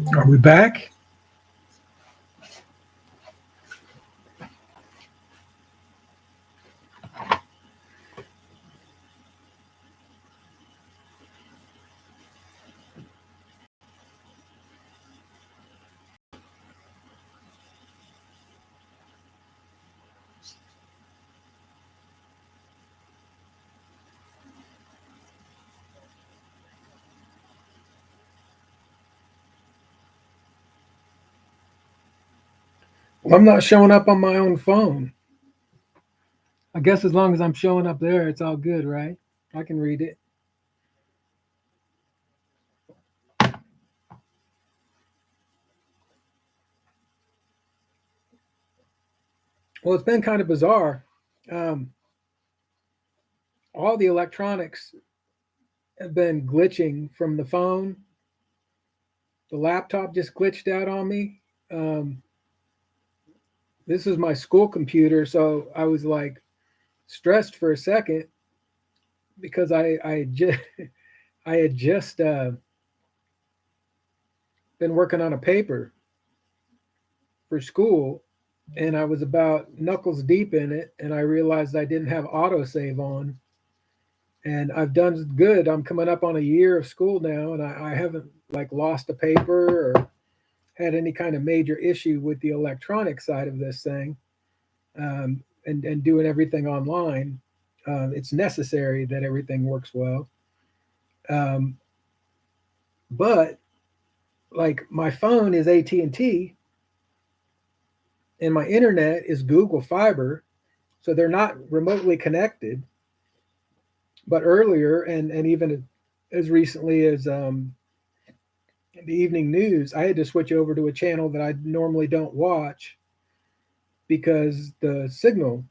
Are we back? Well, I'm not showing up on my own phone. I guess as long as I'm showing up there, it's all good, right? I can read it. Well, it's been kind of bizarre. Um, all the electronics have been glitching from the phone. The laptop just glitched out on me. Um, this is my school computer, so I was like stressed for a second because I had just been working on a paper for school, and I was about knuckles deep in it, and I realized I didn't have autosave on. And I've done good. I'm coming up on a year of school now, and I haven't like lost a paper or had any kind of major issue with the electronic side of this thing, and doing everything online. It's necessary that everything works well. Um, but like my phone is AT&T and my internet is Google Fiber, so they're not remotely connected. But earlier, and even as recently as the evening news, I had to switch over to a channel that I normally don't watch because the signal.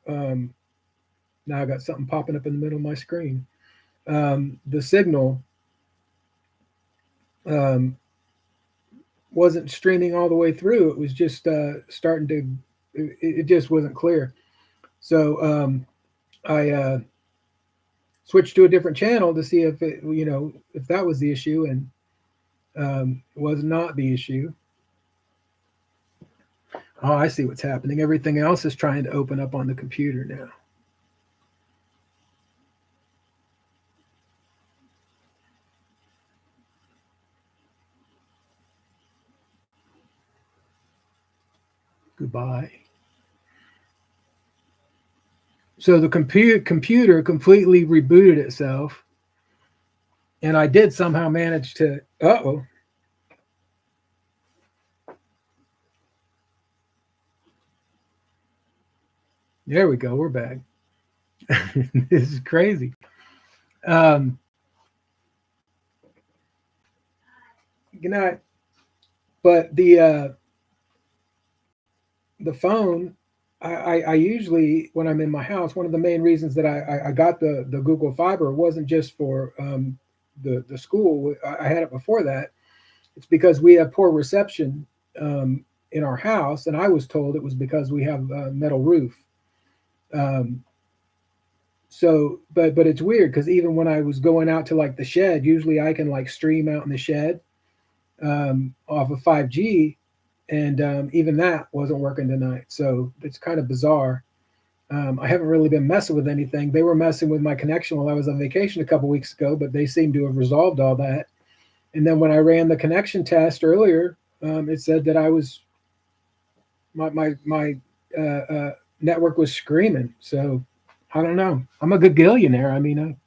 Um, Now I got something popping up in the middle of my screen. The signal um, wasn't streaming all the way through. It was just starting to. It just wasn't clear. So I switched to a different channel to see if it, if that was the issue, and it was not the issue. Oh, I see what's happening. Everything else is trying to open up on the computer now. Goodbye. So the computer completely rebooted itself, and I did somehow manage to. Oh, there we go. We're back. This is crazy. Um, you know, but the phone. I usually when I'm in my house, one of the main reasons that I got the Google Fiber wasn't just for the school. I had it before that. It's because we have poor reception in our house, and I was told it was because we have a metal roof. Um, but it's weird because even when I was going out to like the shed, usually I can like stream out in the shed off of 5G, and even that wasn't working tonight. So it's kind of bizarre. I haven't really been messing with anything. They were messing with my connection while I was on vacation a couple weeks ago, but they seem to have resolved all that. And then when I ran the connection test earlier, it said that I was my network was screaming. So I don't know. I'm a good gillionaire. I mean,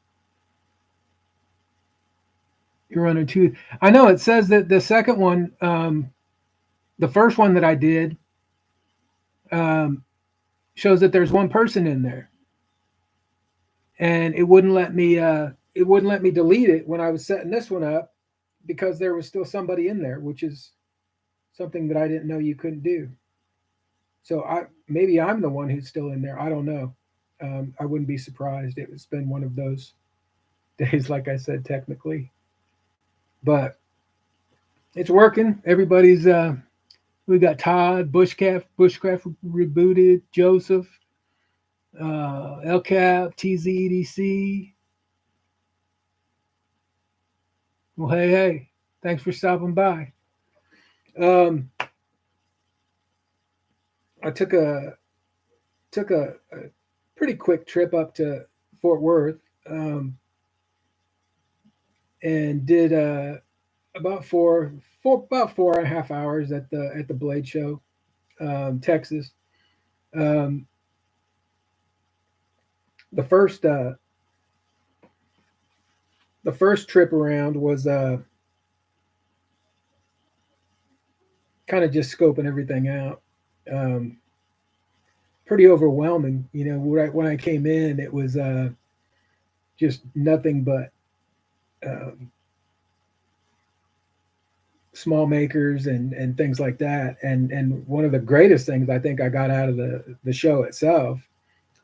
you're running two. I know it says that the second one, the first one that I did, um, shows that there's one person in there, and it wouldn't let me. It wouldn't let me delete it when I was setting this one up because there was still somebody in there, which is something that I didn't know you couldn't do. So I maybe I'm the one who's still in there. I don't know. I wouldn't be surprised. It's been one of those days, like I said, technically, but it's working. Everybody's. We got Todd Bushcraft rebooted, Joseph, LCAP, TZEDC. Well, hey, thanks for stopping by. Um, I took a pretty quick trip up to Fort Worth, and did about about 4.5 hours at the Blade Show, Texas. Um, the first the first trip around was kind of just scoping everything out. Um, Pretty overwhelming, when I came in, it was just nothing but um, small makers and things like that. And one of the greatest things I think I got out of the show itself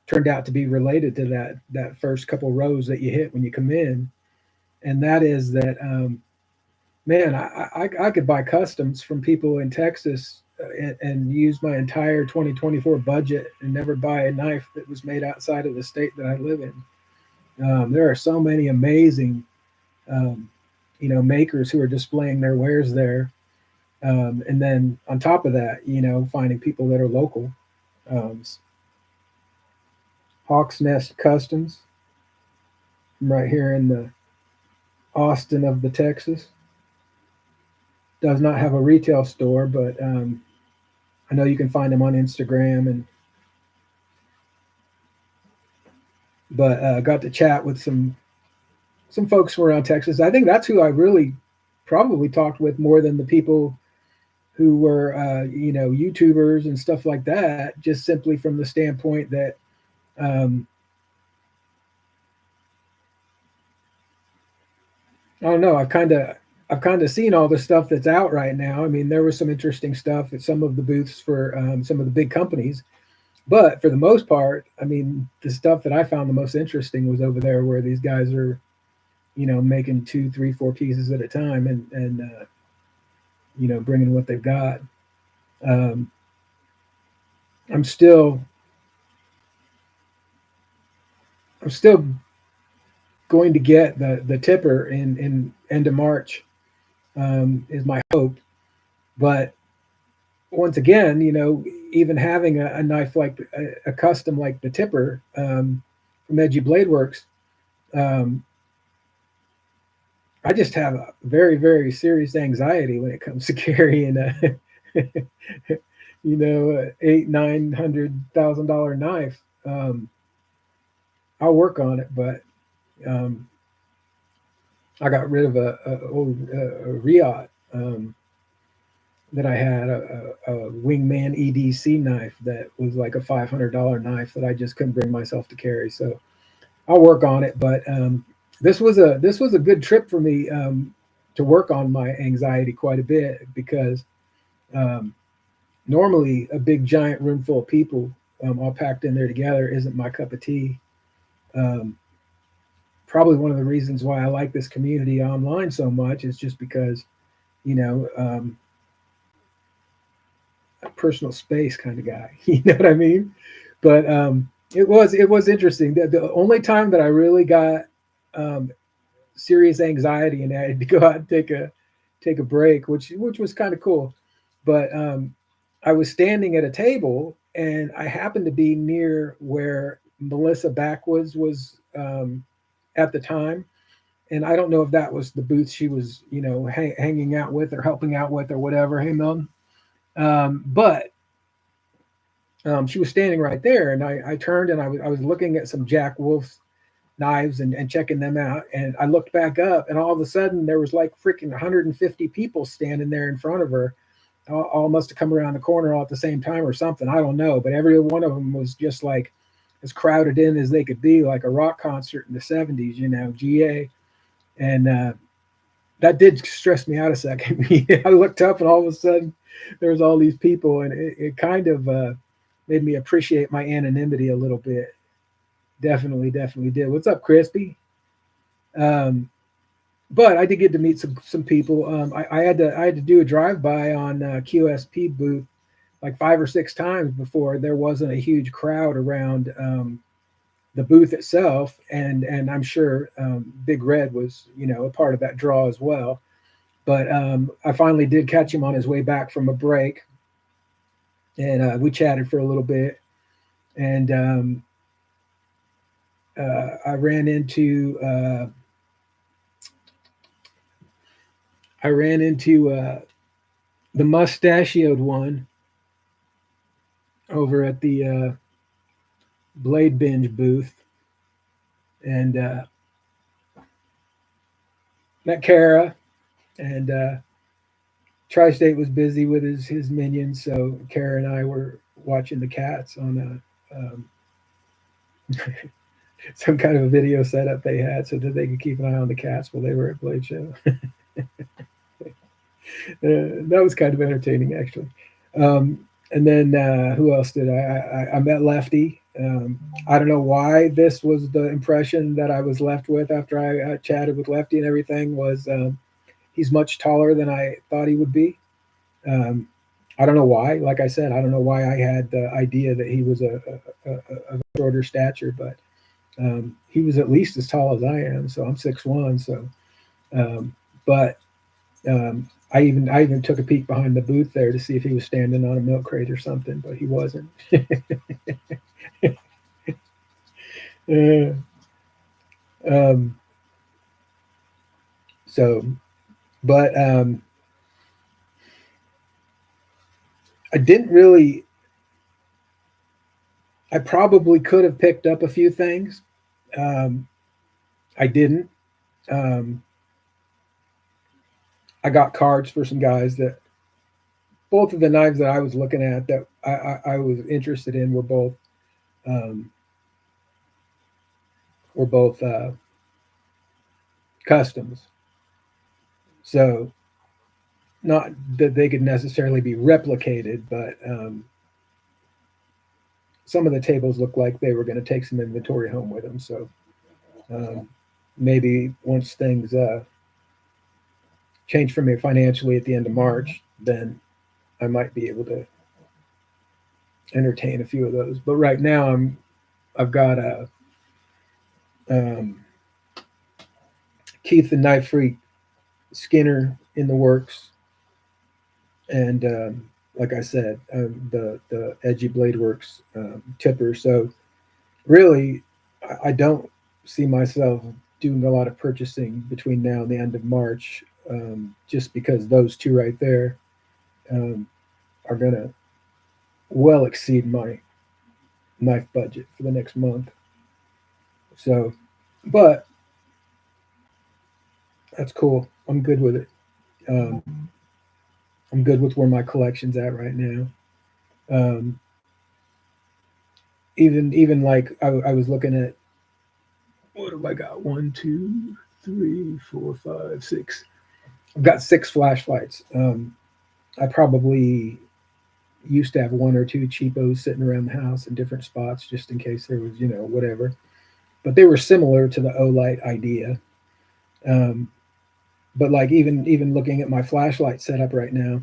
turned out to be related to that first couple rows that you hit when you come in, and that is that, man, I could buy customs from people in Texas, and use my entire 2024 budget and never buy a knife that was made outside of the state that I live in. There are so many amazing, um, makers who are displaying their wares there. And then on top of that, finding people that are local. Um, Hawks Nest Customs, right here in the Austin of the Texas. Does not have a retail store, but I know you can find them on Instagram. And but got to chat with some folks from around Texas. I think that's who I really probably talked with more than the people who were YouTubers and stuff like that. Just simply from the standpoint that, um, I don't know. I've kind of seen all the stuff that's out right now. I mean, there was some interesting stuff at some of the booths for some of the big companies, but for the most part, I mean, the stuff that I found the most interesting was over there where these guys are, making two, three, four pieces at a time, and bringing what they've got. Um, I'm still I'm still going to get the tipper in end of March, is my hope. But once again, even having a knife like a custom like the tipper, from Edgy Blade Works, um, I just have a very, very serious anxiety when it comes to carrying a, eight, $900,000 knife. I'll work on it, but um, I got rid of a old Riot, that I had, a Wingman EDC knife that was like a $500 knife that I just couldn't bring myself to carry. So I'll work on it. But this was a good trip for me, to work on my anxiety quite a bit, because um, normally a big giant room full of people, all packed in there together, isn't my cup of tea. Um, Probably one of the reasons why I like this community online so much is just because, you know um, a personal space kind of guy. You know what I mean? But it was interesting. The only time that I really got um, serious anxiety and I had to go out and take a break, which was kind of cool. But I was standing at a table and I happened to be near where Melissa Backwoods was, at the time. And I don't know if that was the booth she was, hanging out with or helping out with or whatever. Hey, Milton. But she was standing right there, and I turned and I was looking at some Jack Wolf's knives and checking them out, and I looked back up, and all of a sudden there was like freaking 150 people standing there in front of her. All must have come around the corner all at the same time or something. I don't know, but every one of them was just like as crowded in as they could be, like a rock concert in the '70s, GA. And that did stress me out a second. I looked up, and all of a sudden there was all these people, and it kind of made me appreciate my anonymity a little bit. Definitely did. What's up, Crispy? Um, but I did get to meet some people. I had to do a drive by on QSP booth like 5 or 6 times before there wasn't a huge crowd around the booth itself, and I'm sure Big Red was a part of that draw as well. But I finally did catch him on his way back from a break, and we chatted for a little bit. And I ran into the mustachioed one over at the Blade Binge booth, and met Kara. And Tri-State was busy with his minions, so Kara and I were watching the cats on some kind of a video setup they had so that they could keep an eye on the cats while they were at Blade Show. That was kind of entertaining, actually. And then who else did I met Lefty. I don't know why this was the impression that I was left with after I chatted with Lefty and everything was he's much taller than I thought he would be. I don't know why. Like I said, I don't know why I had the idea that he was a shorter stature, but he was at least as tall as I am. So I'm 6'1". So, but I even took a peek behind the booth there to see if he was standing on a milk crate or something, but he wasn't. um, so, but I didn't really. I probably could have picked up a few things. I didn't. Um, I got cards for some guys that both of the knives that I was looking at that I was interested in um, were both customs. So not that they could necessarily be replicated, but some of the tables looked like they were going to take some inventory home with them. So um, maybe once things change for me financially at the end of March, then I might be able to entertain a few of those. But right now I've got a um, Keith the Knife Freak Skinner in the works, and like I said, the Edgy Blade Works tipper. So really, I don't see myself doing a lot of purchasing between now and the end of March, just because those two right there um, are going to well exceed my knife budget for the next month. So, but that's cool. I'm good with it. Um, I'm good with where my collection's at right now. Um, even like I was looking at what have I got? One, two, three, four, five, six. I've got six flashlights. I probably used to have one or two cheapos sitting around the house in different spots just in case there was, whatever. But they were similar to the lIVE idea. Um, but like even looking at my flashlight setup right now,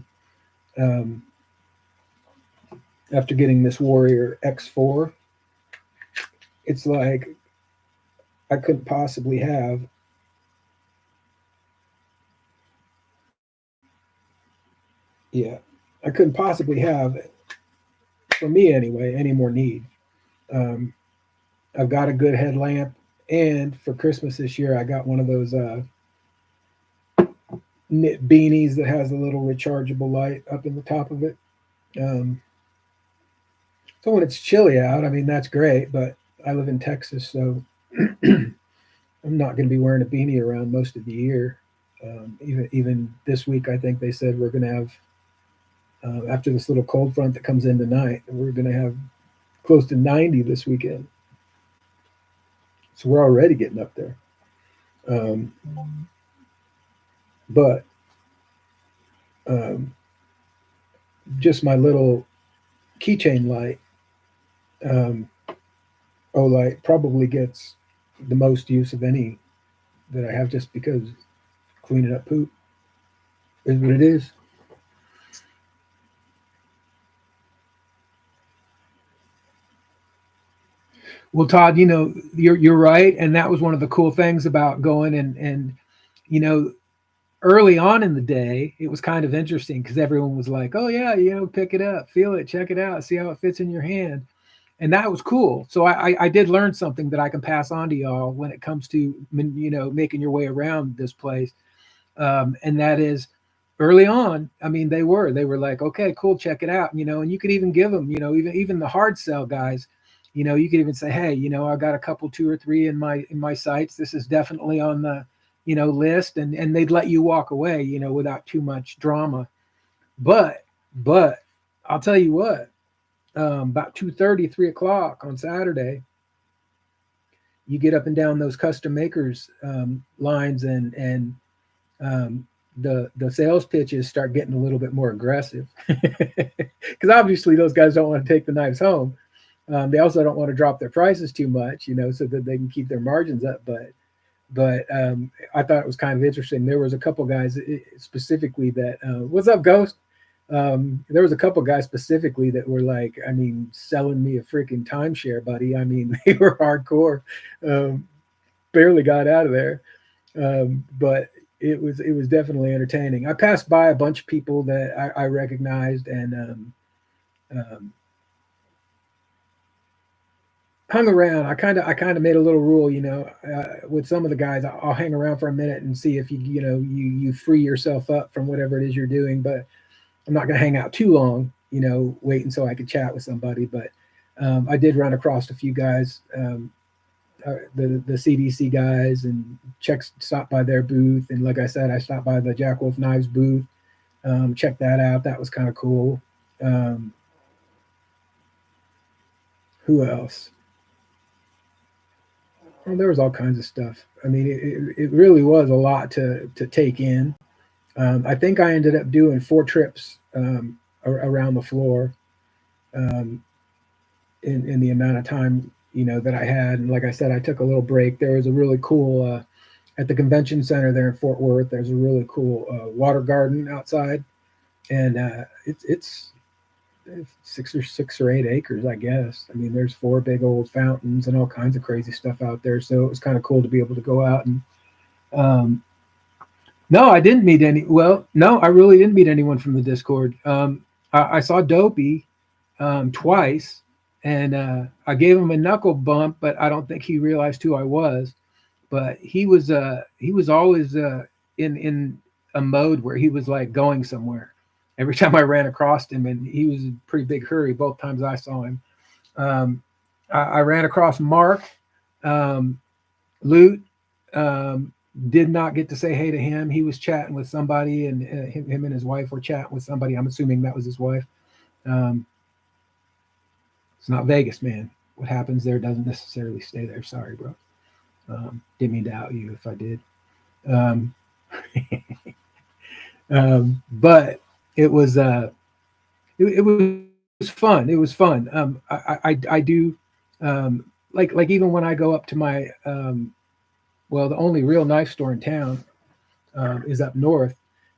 um, after getting this Warrior X4, it's like I couldn't possibly have yeah, I couldn't possibly have, for me anyway, any more need. Um, I've got a good headlamp, and for Christmas this year, I got one of those knit beanies that has a little rechargeable light up in the top of it. Um, so when it's chilly out, I mean that's great, but I live in Texas, so I'm not going to be wearing a beanie around most of the year. Even this week, I think they said we're going to have after this little cold front that comes in tonight, we're going to have close to 90 this weekend. So we're already getting up there. Um, but um, just my little keychain light, um, light probably gets the most use of any that I have just because cleaning up poop is what it is. Well, Todd, you're right, and that was one of the cool things about going and you know early on in the day, it was kind of interesting because everyone was like, "Oh yeah, pick it up, feel it, check it out, see how it fits in your hand," and that was cool. So I did learn something that I can pass on to y'all when it comes to making your way around this place, and that is early on. I mean, they were like, "Okay, cool, check it out," and you could even give them, even the hard sell guys. You could even say, "Hey, I got a couple, two or three in my sights. This is definitely on the list," and they'd let you walk away, without too much drama. But I'll tell you what, about 2:30, 3 o'clock on Saturday, you get up and down those custom makers lines, and um, the sales pitches start getting a little bit more aggressive because obviously those guys don't want to take the knives home. They also don't want to drop their prices too much, so that they can keep their margins up. But I thought it was kind of interesting. There was a couple guys specifically that, what's up, Ghost? There was a couple guys specifically that were like, I mean, selling me a freaking timeshare, buddy. I mean, they were hardcore. Um, Barely got out of there, but it was definitely entertaining. I passed by a bunch of people that I recognized, and um, hung around. I kind of made a little rule, with some of the guys. I'll hang around for a minute and see if you free yourself up from whatever it is you're doing, but I'm not going to hang out too long, waiting so I could chat with somebody. But I did run across a few guys, the CDC guys, and stopped by their booth. And like I said, I stopped by the Jack Wolf Knives booth, checked that out. That was kind of cool. Um, who else? Well, there was all kinds of stuff. I mean, it really was a lot to take in. I think I ended up doing 4 trips around the floor, um, in the amount of time that I had. And like I said, I took a little break. There was a really cool at the convention center there in Fort Worth. There's a really cool water garden outside, and it's 6 or 8 acres, I guess. I mean, there's 4 big old fountains and all kinds of crazy stuff out there. So it was kind of cool to be able to go out and. Um, no, I didn't meet any. Well, no, I really didn't meet anyone from the Discord. I saw Dopey twice, and I gave him a knuckle bump, but I don't think he realized who I was. But he was always in a mode where he was like going somewhere. Every time I ran across him, and he was in a pretty big hurry both times I saw him. I ran across Mark, um, Loot. Did not get to say hey to him. He was chatting with somebody, and him and his wife were chatting with somebody. I'm assuming that was his wife. Um, it's not Vegas, man. What happens there doesn't necessarily stay there. Sorry, bro. Didn't mean to out you if I did. Um, but it was it was fun. It was fun. I do like even when I go up to my well, the only real knife store in town is up north.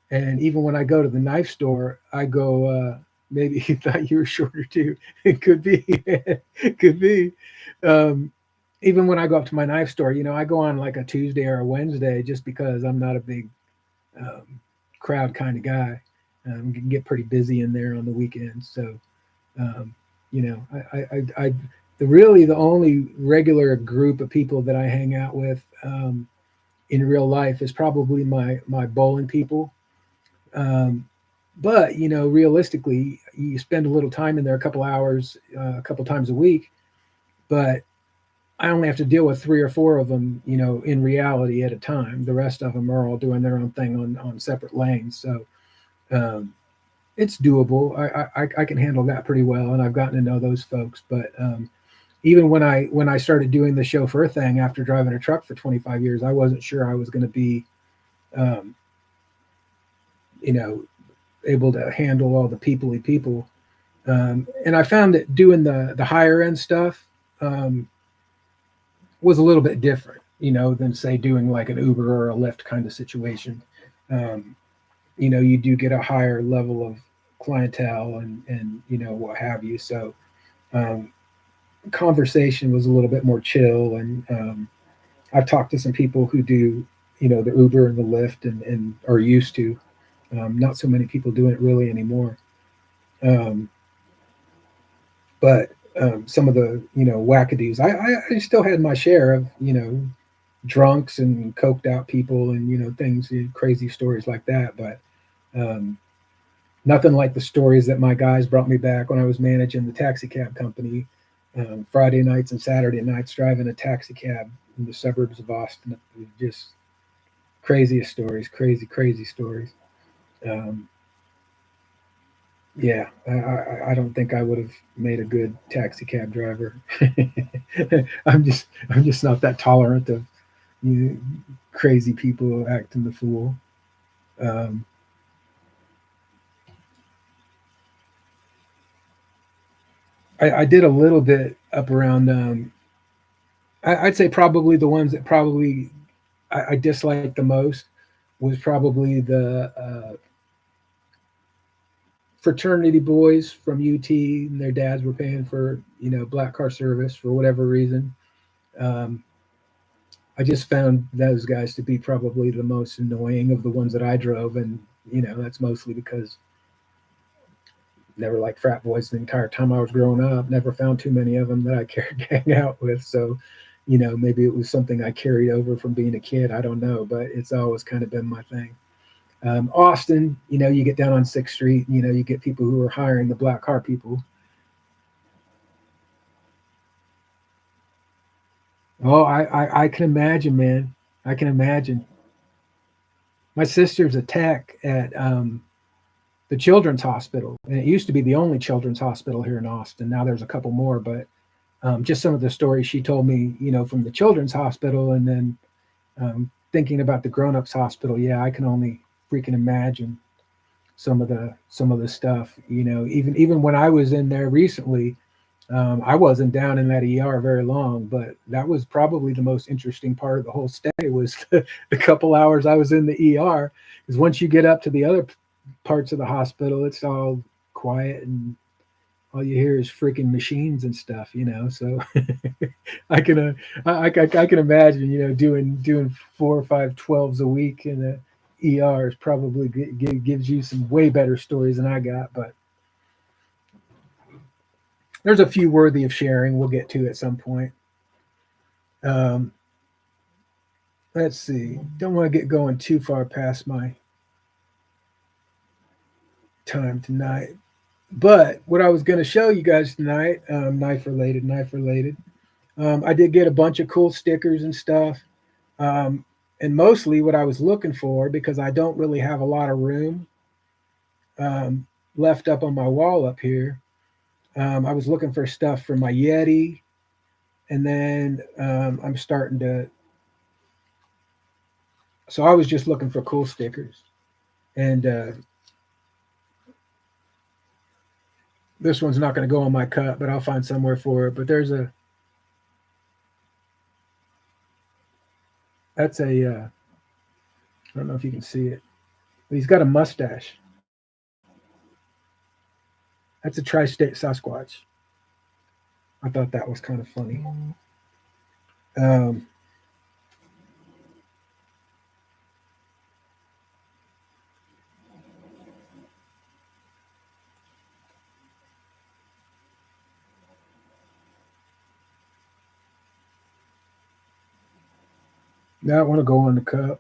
And even when I go to the knife store, I go, maybe you thought you were shorter too. It could be, it could be. Um, Even when I go up to my knife store, I go on like a Tuesday or a Wednesday just because I'm not a big um, crowd kind of guy. Can get pretty busy in there on the weekends. So, um, I the only regular group of people that I hang out with in real life is probably my bowling people. Um, but realistically, you spend a little time in there, a couple hours, a couple times a week. But I only have to deal with 3 or 4 of them, in reality at a time. The rest of them are all doing their own thing on separate lanes. So um, it's doable. I can handle that pretty well, and I've gotten to know those folks. But even when I started doing the chauffeur thing after driving a truck for 25 years, I wasn't sure I was going to be, um, you know, able to handle all the peoply people. And I found that doing the higher end stuff um, was a little bit different, than say doing like an Uber or a Lyft kind of situation. Um, you do get a higher level of clientele and what have you. So um, conversation was a little bit more chill, and I've talked to some people who do the Uber and the Lyft and are used to. Not so many people doing it really anymore. Um, but some of the wackadoos, I still had my share of drunks and coked out people and things, crazy stories like that. But um, nothing like the stories that my guys brought me back when I was managing the taxi cab company. Friday nights and Saturday nights driving a taxi cab in the suburbs of Austin. Just craziest stories, crazy stories. Um, yeah, I don't think I would have made a good taxi cab driver. I'm just not that tolerant of you know, crazy people acting the fool. Um, I did a little bit up around. I'd say probably the ones that probably I disliked the most was probably the fraternity boys from UT, and their dads were paying for black car service for whatever reason. Um, I just found those guys to be probably the most annoying of the ones that I drove, and that's mostly because never liked frat boys the entire time I was growing up. Never found too many of them that I cared to hang out with. So, maybe it was something I carried over from being a kid. I don't know, but it's always kind of been my thing. Austin, you get down on Sixth Street, you get people who are hiring the black car people. Oh, I can imagine, man. I can imagine. My sister's a tech at the Children's Hospital, and it used to be the only children's hospital here in Austin. Now there's a couple more, but just some of the stories she told me, from the Children's Hospital, and then thinking about the grown-ups hospital. Yeah, I can only freaking imagine some of the stuff. Even when I was in there recently, I wasn't down in that ER very long, but that was probably the most interesting part of the whole stay was the couple hours I was in the ER. Because once you get up to the other parts of the hospital, it's all quiet and all you hear is freaking machines and stuff, So I can I can imagine, doing 4 or 5 12s a week in the ER is probably gives you some way better stories than I got, but there's a few worthy of sharing. We'll get to at some point. Um, let's see. Don't want to get going too far past my time tonight. But what I was going to show you guys tonight, knife related. I did get a bunch of cool stickers and stuff. Um, and mostly what I was looking for, because I don't really have a lot of room um, left up on my wall up here. I was looking for stuff for my Yeti, and then I'm starting to. So I was just looking for cool stickers, and this one's not going to go on my cup, but I'll find somewhere for it. But that's I don't know if you can see it, but he's got a mustache. That's a tri-state Sasquatch. I thought that was kind of funny. Um, That one will go on the cup.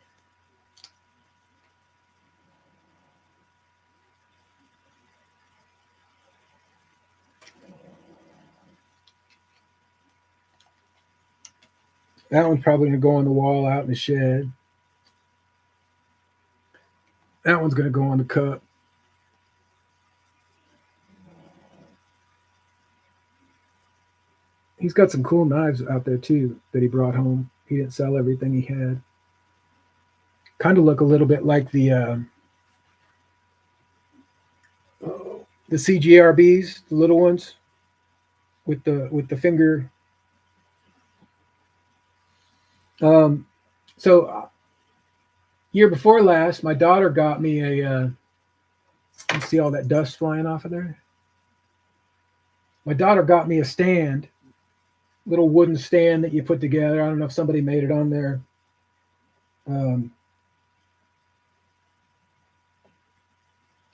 That one's probably going to go on the wall out in the shed. That one's going to go on the cup. He's got some cool knives out there too that he brought home. He didn't sell everything he had. Kind of look a little bit like the CGRBs, the little ones with the finger. Um, so year before last, my daughter got me a. You see all that dust flying off of there? My daughter got me a stand, little wooden stand that you put together. I don't know if somebody made it on their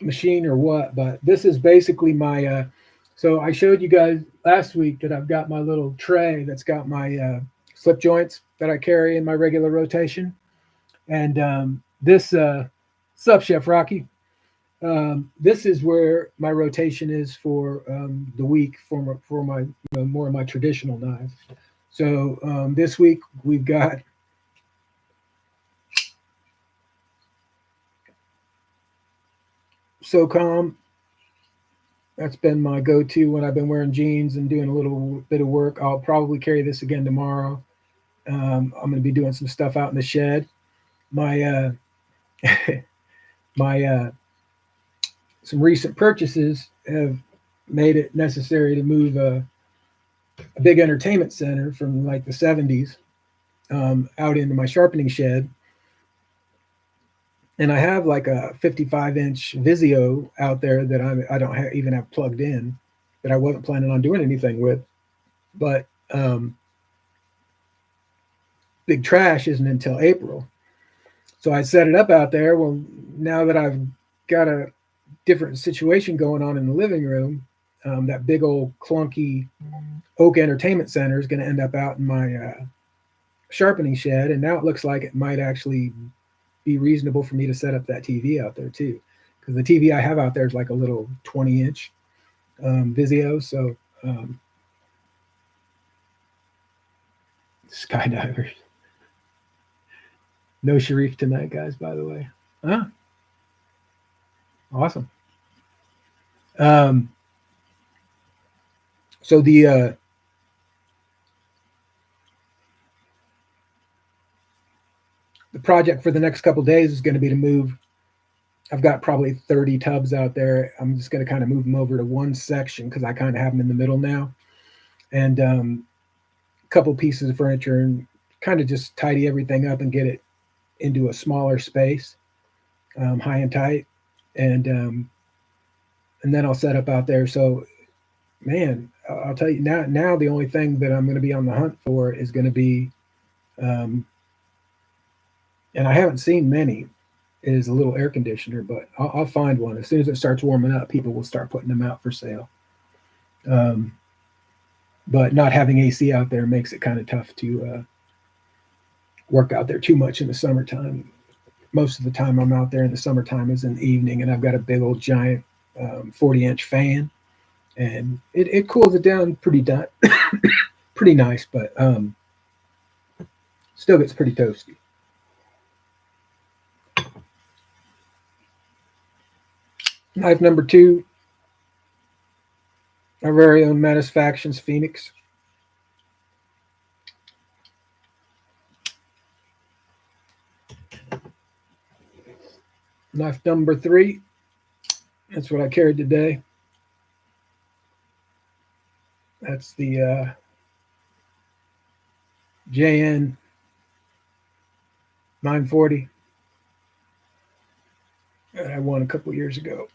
machine or what, but this is basically my. So I showed you guys last week that I've got my little tray that's got my slip joints that I carry in my regular rotation, and this sub Chef Rocky. This is where my rotation is for the week for my more of my traditional knives. So this week we've got SOCOM. That's been my go-to when I've been wearing jeans and doing a little bit of work. I'll probably carry this again tomorrow. I'm going to be doing some stuff out in the shed. My my some recent purchases have made it necessary to move a big entertainment center from like the 70s out into my sharpening shed. And I have like a 55-inch Vizio out there that I don't even have plugged in that I wasn't planning on doing anything with. But Big Trash isn't until April. So I set it up out there. Well, now that I've got a different situation going on in the living room, that big old clunky oak entertainment center is going to end up out in my sharpening shed. And now it looks like it might actually be reasonable for me to set up that TV out there too. Because the TV I have out there is like a little 20-inch Vizio. So skydivers. No Sharif tonight, guys, by the way. Huh? Awesome. So the project for the next couple of days is going to be to move. I've got probably 30 tubs out there. I'm just going to kind of move them over to one section because I kind of have them in the middle now, and a couple pieces of furniture, and kind of just tidy everything up and get it into a smaller space, high and tight, and then I'll set up out there. So, man, I'll tell you now. Now the only thing that I'm going to be on the hunt for is going to be, and I haven't seen many, is a little air conditioner, but I'll find one as soon as it starts warming up. People will start putting them out for sale. But not having AC out there makes it kind of tough to work out there too much in the summertime. Most of the time I'm out there in the summertime is in the evening, and I've got a big old giant 40-inch fan, and it cools it down pretty pretty nice, but still gets pretty toasty. Knife number 2, our very own Matisfactions Phoenix. Knife number 3, that's what I carried today. That's the JN 940 that I won a couple years ago.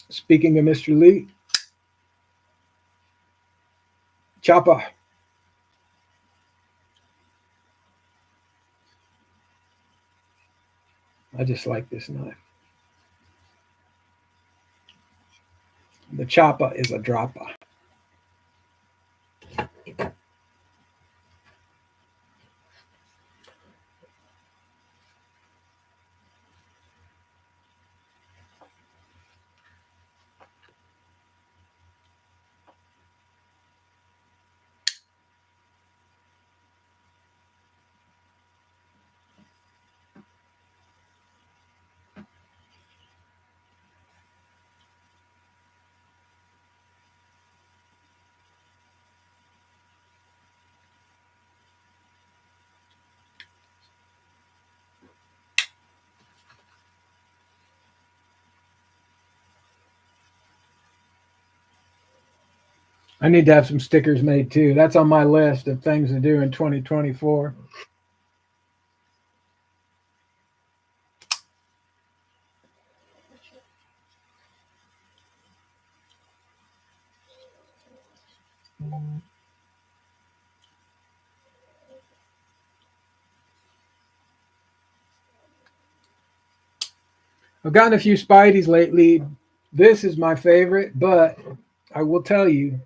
Speaking of Mr. Lee, Choppa. I just like this knife. The Choppa is a dropper. I need to have some stickers made too. That's on my list of things to do in 2024. I've gotten a few Spideys lately. This is my favorite, but I will tell you,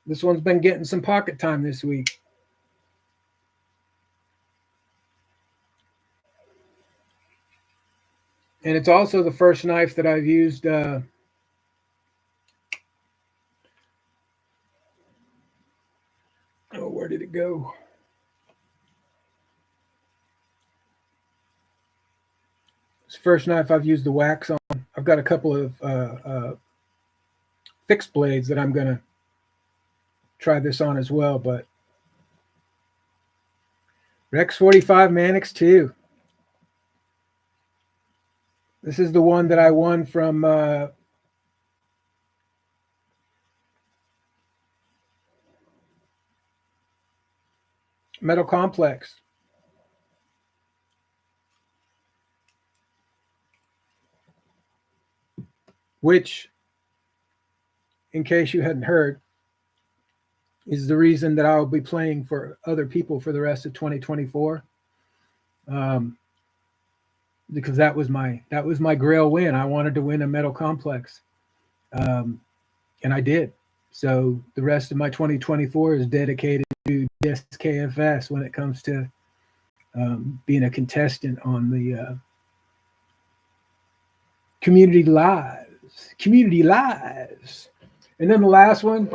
this one's been getting some pocket time this week. And it's also the first knife that I've used. Oh, where did it go? It's the first knife I've used the wax on. I've got a couple of fixed blades that I'm going to try this on as well. But Rex 45 Manix 2. This is the one that I won from Metal Complex. Which, in case you hadn't heard, is the reason that I'll be playing for other people for the rest of 2024. Because that was my Grail win. I wanted to win a Metal Complex, um, and I did. So the rest of my 2024 is dedicated to SKFS when it comes to being a contestant on the community lives. Community lives. And then the last one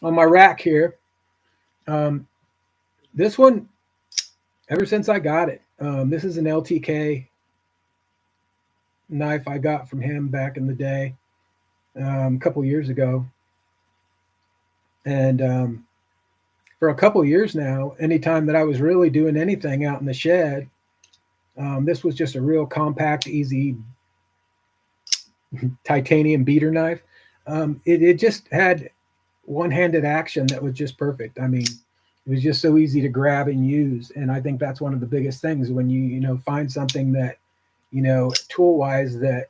on my rack here. Um, this one, ever since I got it, this is an LTK knife I got from him back in the day, a couple years ago. And for a couple years now, anytime that I was really doing anything out in the shed, this was just a real compact, easy titanium beater knife. It just had one-handed action that was just perfect. I mean, it was just so easy to grab and use, and I think that's one of the biggest things when you find something that tool-wise that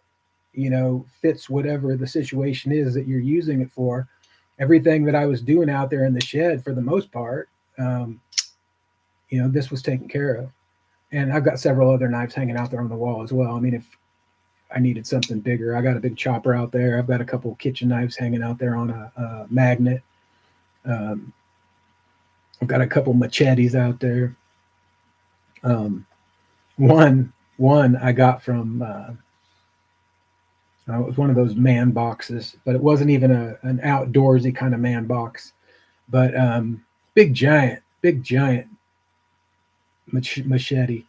fits whatever the situation is that you're using it for. Everything that I was doing out there in the shed, for the most part, this was taken care of. And I've got several other knives hanging out there on the wall as well. I mean, if I needed something bigger, I got a big chopper out there. I've got a couple kitchen knives hanging out there on a magnet. Um, I've got a couple machetes out there. One I got from it was one of those man boxes, but it wasn't even an outdoorsy kind of man box. But big giant machete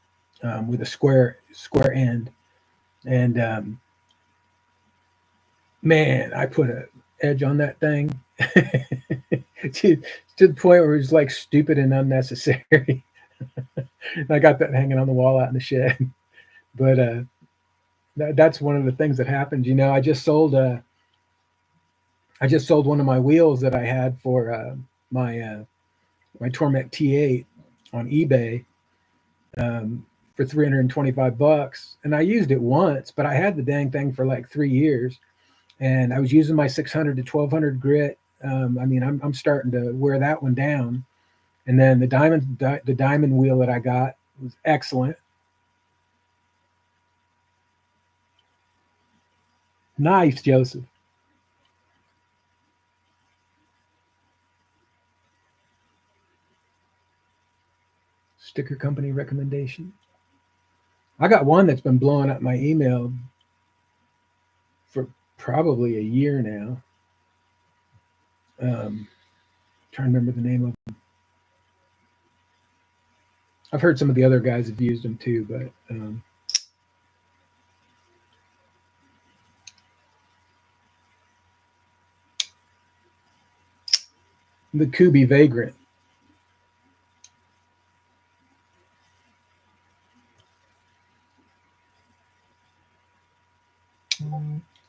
with a square end, and man, I put a edge on that thing to the point where it's like stupid and unnecessary. I got that hanging on the wall out in the shed, but that's one of the things that happened. I just sold one of my wheels that I had for my Torment T8 on eBay for $325, and I used it once, but I had the dang thing for like 3 years, and I was using my 600 to 1200 grit. I mean, I'm starting to wear that one down, and then the diamond wheel that I got was excellent. Nice, Joseph. Sticker company recommendation. I got one that's been blowing up my email for probably a year now. Trying to remember the name of them. I've heard some of the other guys have used them too, but the Kubi Vagrant.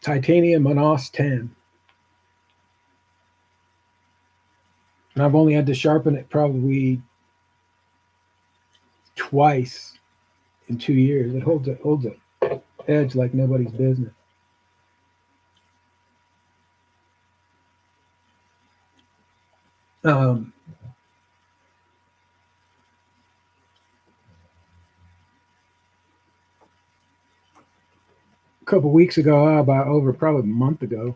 Titanium Monos 10. And I've only had to sharpen it probably twice in 2 years. It holds a edge like nobody's business. Um, couple weeks ago, about over probably a month ago,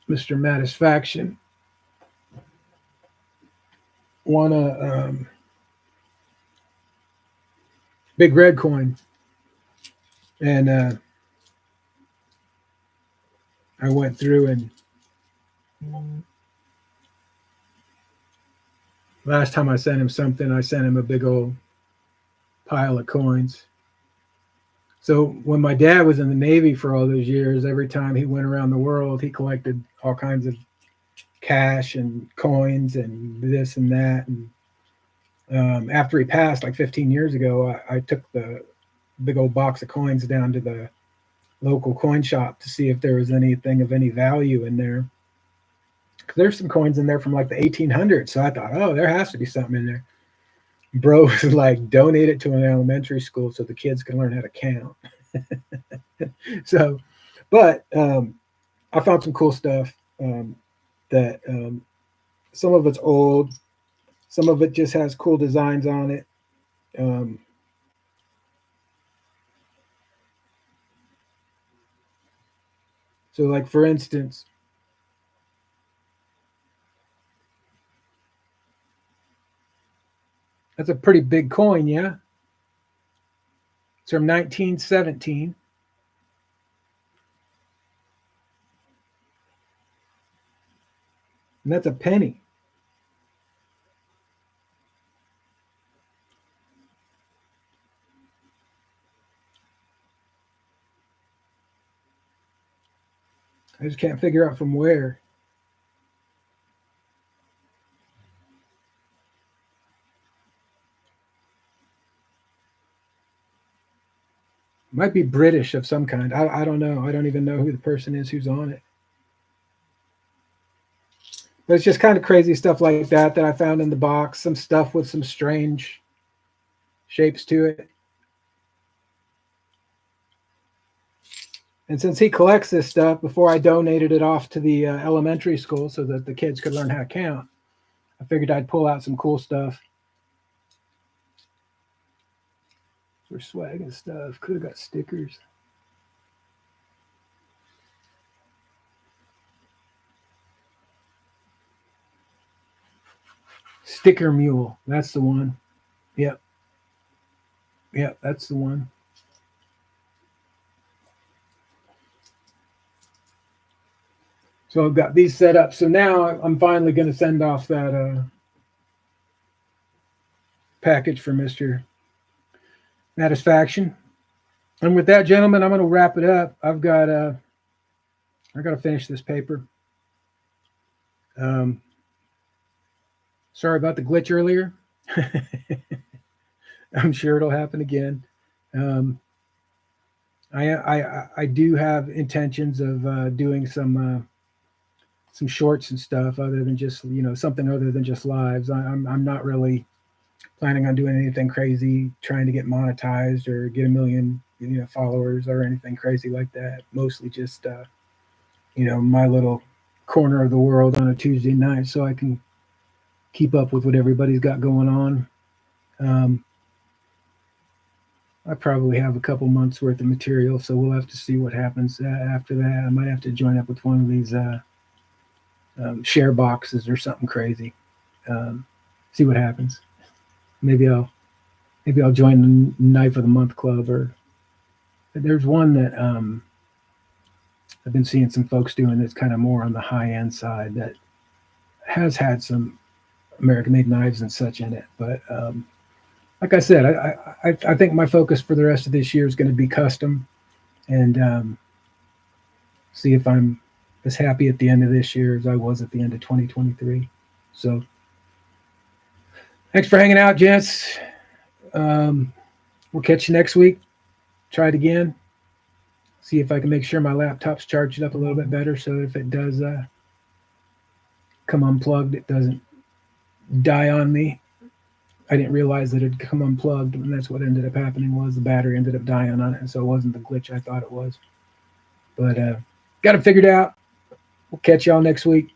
Mr. Matisfaction won a big red coin, and I went through and last time I sent him something, I sent him a big old pile of coins. So when my dad was in the Navy for all those years, every time he went around the world, he collected all kinds of cash and coins and this and that. And after he passed, like 15 years ago, I took the big old box of coins down to the local coin shop to see if there was anything of any value in there. There's some coins in there from like the 1800s. So I thought, oh, there has to be something in there. Bro was like, donate it to an elementary school so the kids can learn how to count. So, but I found some cool stuff that some of it's old, some of it just has cool designs on it. So like, for instance, that's a pretty big coin, yeah? It's from 1917. And that's a penny. I just can't figure out from where. Might be British of some kind. I don't know. I don't even know who the person is who's on it. But it's just kind of crazy stuff like that I found in the box. Some stuff with some strange shapes to it. And since he collects this stuff, before I donated it off to the elementary school so that the kids could learn how to count, I figured I'd pull out some cool stuff. For swag and stuff. Could have got stickers. Sticker Mule. That's the one. Yep. Yep, that's the one. So I've got these set up. So now I'm finally going to send off that package for Mr. Matisfaction. And with that, gentlemen, I'm going to wrap it up. I got to finish this paper. Sorry about the glitch earlier. I'm sure it'll happen again. I do have intentions of doing some shorts and stuff other than just something other than just lives. I'm not really planning on doing anything crazy, trying to get monetized or get 1 million followers or anything crazy like that. Mostly just my little corner of the world on a Tuesday night, so I can keep up with what everybody's got going on. I probably have a couple months worth of material, so we'll have to see what happens after that. I might have to join up with one of these share boxes or something crazy. See what happens. Maybe I'll join the Knife of the Month Club, or there's one that I've been seeing some folks doing that's kind of more on the high end side that has had some American made knives and such in it. But like I said, I think my focus for the rest of this year is going to be custom, and see if I'm as happy at the end of this year as I was at the end of 2023. So thanks for hanging out, gents. We'll catch you next week. Try it again. See if I can make sure my laptop's charged up a little bit better, so if it does come unplugged, it doesn't die on me. I didn't realize that it'd come unplugged, and that's what ended up happening. Was the battery ended up dying on it, and so it wasn't the glitch I thought it was. But got it figured out. We'll catch y'all next week.